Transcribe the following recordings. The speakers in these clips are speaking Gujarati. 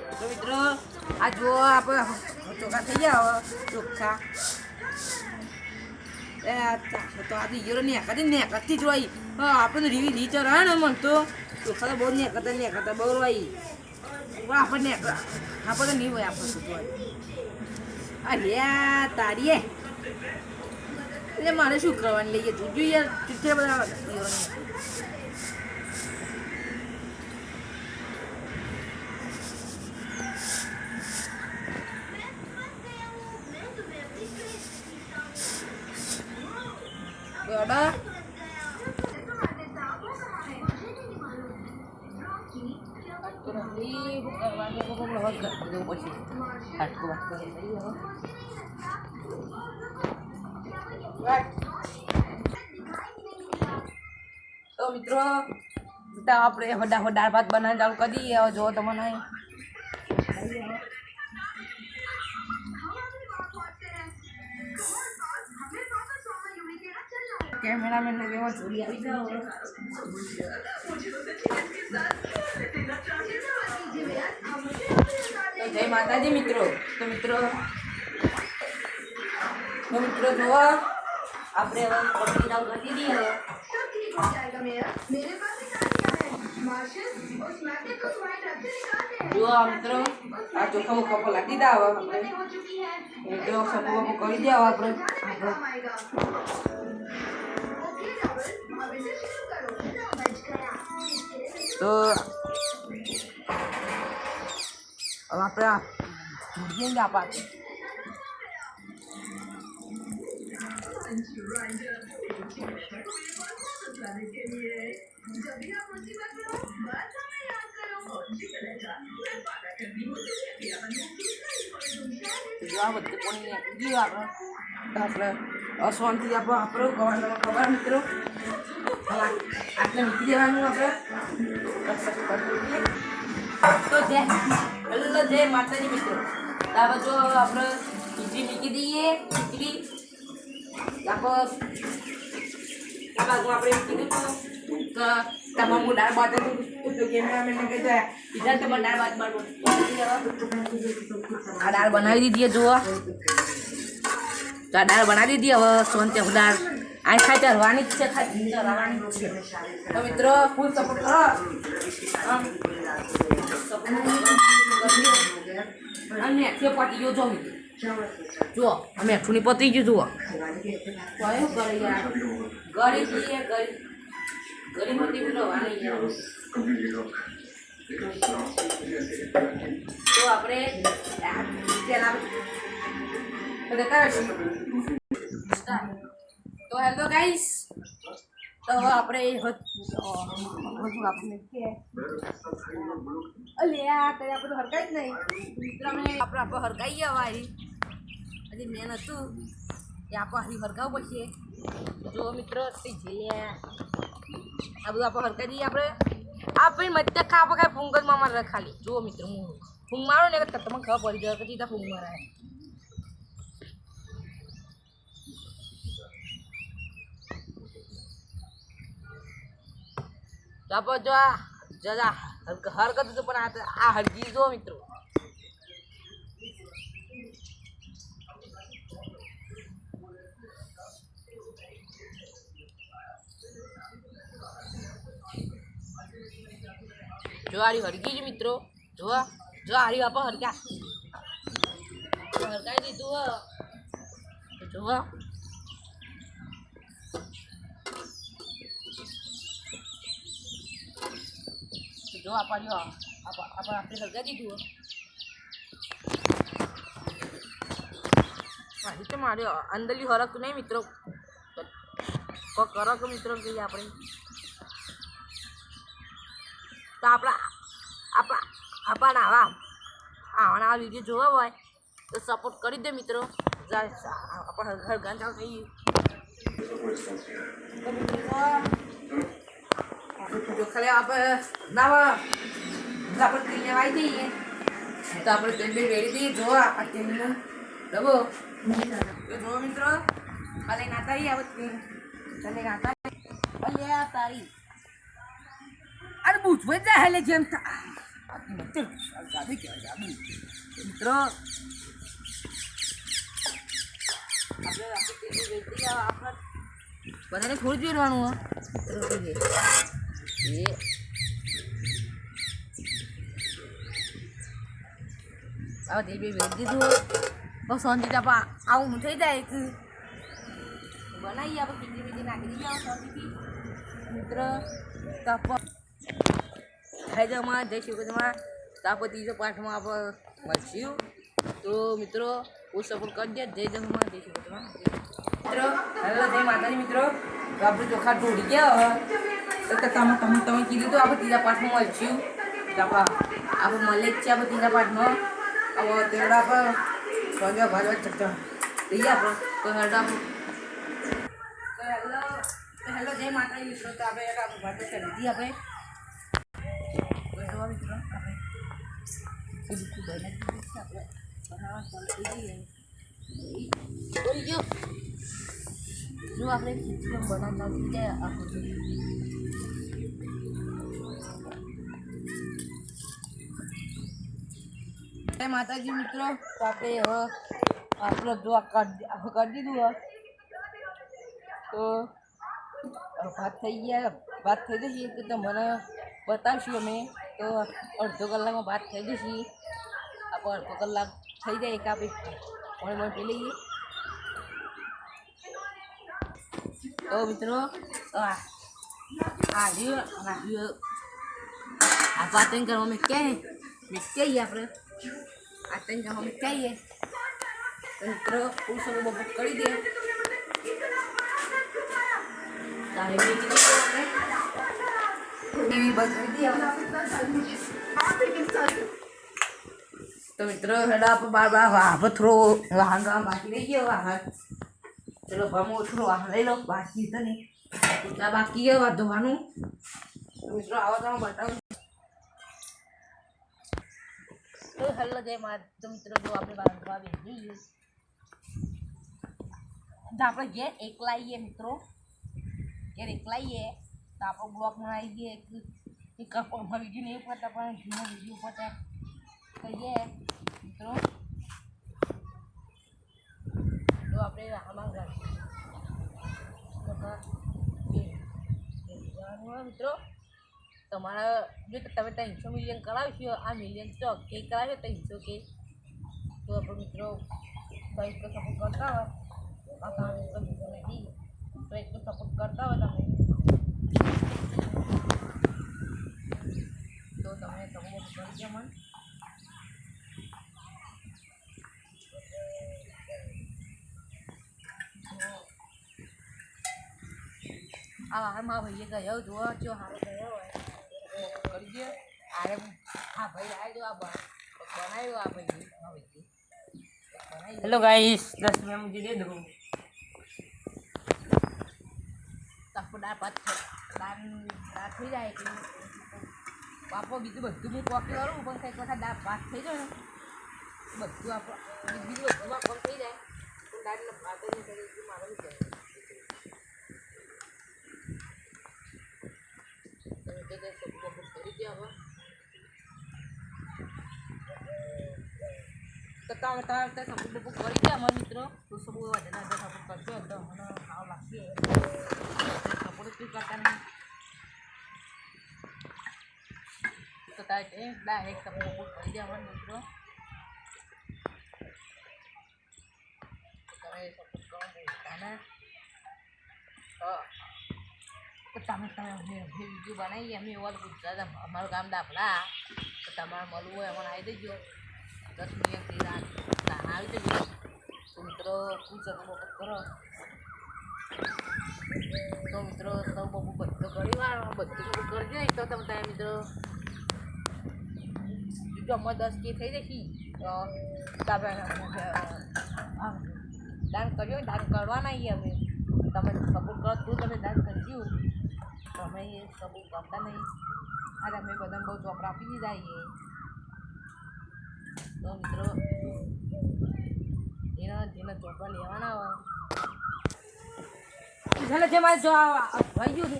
તો મિત્રો આ જો આપણે ચોખ્ખા થઈ ગયા ચોખ્ખા તો આ હીરો નેકતી જ હોય આપણે રીવી નીચે રહે ને મને તો ચોખ્ખા તો બહુ નેકતા બહુ હોય આપણે આપણે તો નહીં હોય આપણે શું હોય અરે તારીએ એટલે મારે શું કરવાની લઈએ જોજો યાર ચૂઠે બધા હીરોને Ada ini bukan lagi aku mau harga itu pasti aku waktu tadi ya तो मित्रों kita આપણે ફટાફટ દાળ ભાત બનાવવાનું ચાલુ કરી દઈએ જો તમને कैमरामैन लगे वो चोरी आई तो जय माता जी मित्रों तो मित्रों जो आपने पट्टी डाल कर दी है जो मित्रों आ चोखा मुखा पर लगी था मित्रों सब को कर दिया आपने तो अब आप मुर्गियाँ आप અશાંતિ આપણો ગવર્નરમાં ખબર મિત્રો આપણે નીકળી જવાનું આપણે તો જય માતાજી મિત્રો તારે જો આપણે ખીચડી મૂકી દઈએ ખીચડી આપણે કીધું તો તમારું દાળ ભાત કેમેરામેનને કહેતા બીજા તમે દાળ ભાત આ દાળ બનાવી દીધી જુઓ तो दाल बना दीजिए अब सोनते दाल आज खाई चलवानी तो मित्रों फुल सपोर्ट करो पति जो जो हमें एक्चुअली पति जो जुओ तो अपने तो हेलो गाइस तो આપણે અલ્યા તે આપણે હરકાઈ જ નહીં મિત્રો અમે આપણે હરકાઈ ગયા હજી મેન હતું કે આપણે હરકાવ પડશે જો મિત્રો તે જેલ્યા આ બધું આપણે હરકાઈ દઈએ આપણે મધ્ય ખાવા પકાય ફૂંગલમાં મારે ખાલી જો મિત્રો હું ફૂંગ મારો ને તમને ખબર પડી જાય કે સીધા ફૂંગ મારાય तो आप जो जरा हरकत तो पण आ हरगी जो मित्रों जो आ रही हरगी जो मित्रों जो जो आ रही आप हरका हरकाई दी जो जो आप आपने हल्का दीधું तो मारे अंदरली हरक नहीं मित्रों तो करो के मित्रों कही આપણે तो આપણા આવા વિડીયો જોવા હોય તો સપોર્ટ કરી દે મિત્રો આપણે ઘર ગાન ચાલુ થઈ जो खाली आप ना आपण तेल वाई दे तो आपण तेल भी रेडी दे जो आपण तेल दबो तो जो मित्रों अले नाताई आवत चले नाताई अले तारी अरे बुझवे जा हेले जेम બાકી નથી જાદુ કહેવાય જાદુ. મિત્રો બધાને થોડું જોવાનું હોય એ હવે તે બી વેચ દીધું બસ શાંતિ આપણે આવું થઈ જાય કે બનાવીએ આપણે બીજી બીજી નાખી દઈએ શાંતિથી મિત્ર તો આપણે ખાઈ જવામાં જય શ્રી કૃષ્ણમાં તો આપણે ત્રીજો પાઠમાં આપણે મળશું તો મિત્રો હું સપોર્ટ કરી દે જય જગમાં જય શ્રી કૃષ્ણ મિત્રો હેલો જય માતાજી મિત્રો તો આપણે ચોખા ઢોળી ગયા હવે તો તમે કીધું તો આપણે ત્રીજા પાઠમાં મળશું તો આપણે મળે જ છે આપણે ત્રીજા પાઠમાં હવે તેડા પર સોંગ્યા ભાજવા ચક્કર લઈએ આપણે તો હેડા હેલો જય માતાજી મિત્રો તો આપણે ભાજવા ચડી દીધી આપણે મિત્રો આપણે જો આપણે ખીચડી બનાવતા જાય આખું માતાજી મિત્રો તો આપણે હવે આપણે જો કરી દીધું હોય તો ભાત થઈ ગયા ભાત થઈ જશે તો મને બતાવશું અમે તો અડધો કલાકમાં ભાત થઈ જશે આપણે અડધો કલાક થઈ જાય એક આપણે મને પી લઈએ તો મિત્રો આ ભાત કરવા મેં ક્યાંય આપણે આ ત્રણ જમા અમે કહીએ તો મિત્રો પુરુષો બપોર કરી દે તારે તો મિત્રો હેડા આપણે બાર થોડો વાહન બાકી રહી ગયો વાહન ચલો ભામો થોડો વાહન લઈ લો બાકી તો નહીં બાકી ગયો ધોવાનું મિત્રો આવો તમે બતાવું તો હેલો જય તો મિત્રો જો આપણે બાંધવા બેસી તો આપણે ઘેર એકલાઈએ મિત્રો ઘેર એકલાઈએ તો આપણો બ્લોક બનાવી દઈએ એક વિડીયો નહીં પડતા પણ જૂનો વિડીયો પડતા કહીએ મિત્રો તો આપણે આમાં મિત્રો તમારા જો તમે 300 મિલિયન કરાવશો આ મિલિયન તો કે કરાવશો 300 કે તો આપણે મિત્રો કંઈક તો સપોર્ટ કરતા હોય તો એક તો સપોર્ટ કરતા હોય તમે તો તમે સપોર્ટ કરી દો મને આ મારા ભાઈએ ગયો જોવા જો સારો ગયો હોય કરી દે આરે હા ભાઈ આવી જો આ બનાવ્યો આ ભાઈ हेलो गाइस 10 में मुझे दे दो ताको दाળ ભાત થઈ જાય કે બાપો બીજું બધું હું કોક કરું પણ કંઈક વખત દાળ ભાત થઈ જાય ને બધું આપણે બીજું બધું કોમ થઈ જાય તો દાળને ભાત જ કરી મારે નહીં કરી દે હવે તો તમે સપોર્ટ બપોર્ટ કરી દે અમારા મિત્રો તો સબુ વધારે સપોર્ટ કરશો એકદમ મને સારું લાગશે સપોર્ટ જ કરતા નહીં તો તારે ડાયરેક્ટ સપોર્ટ બપોર્ટ કરી દે અમારા મિત્રો તમે સપોર્ટ કરો ને તો તમે વિડીયો બનાવીએ અમે એવા ગુજરાત અમારું ગામ દાખલા તો તમારે મળવું હોય અમને આવી દેજો 10 મિલિયન થી આવી દેજો તો મિત્રો ખૂબ સપોર્ટ કરો તો મિત્રો સૌ બહુ બધું કરી વાર બધું સપોર્ટ કરજો તો તમે મિત્રો જો અમારે 10K થઈ જશે તો દાન કર્યો દાન કરવાના અમે તમે સપોર્ટ કરો તો તમે દાન કરજો અમે સપોર્ટ કરતા નહીં આજે અમે બધાને બહુ ચોપડા આપી દીધા તો મિત્રો જેના ચોપડા લેવાના હોય ચાલો જે મારે જો ભાઈ ગયું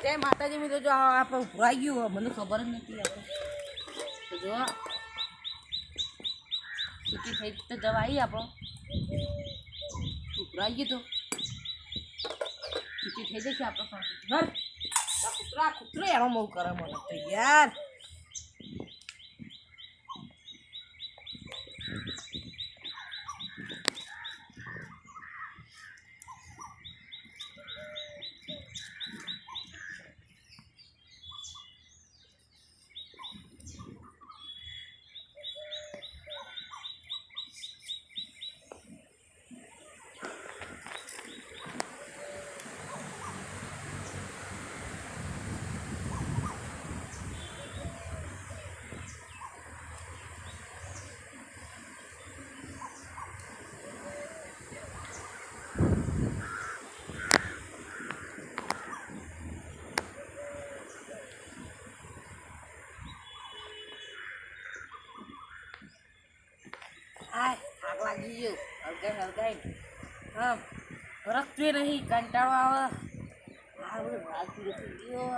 જય માતાજી મિત્રો. જો આપણે ઉભરાઈ ગયું મને ખબર જ નથી આપણે તો જો છૂટી થઈ તો જવા આવી આપણો ઉભરાઈ ગયું તો છૂટી થઈ જશે આપણો ઘર કૂતરા કૂતરો એનો બહુ કરે મને તો યાર. આ થાક લાગી ગયો હલકાઈ હા રખતું નહીં કંટાળો આવે આ બધું ભાગ ગયો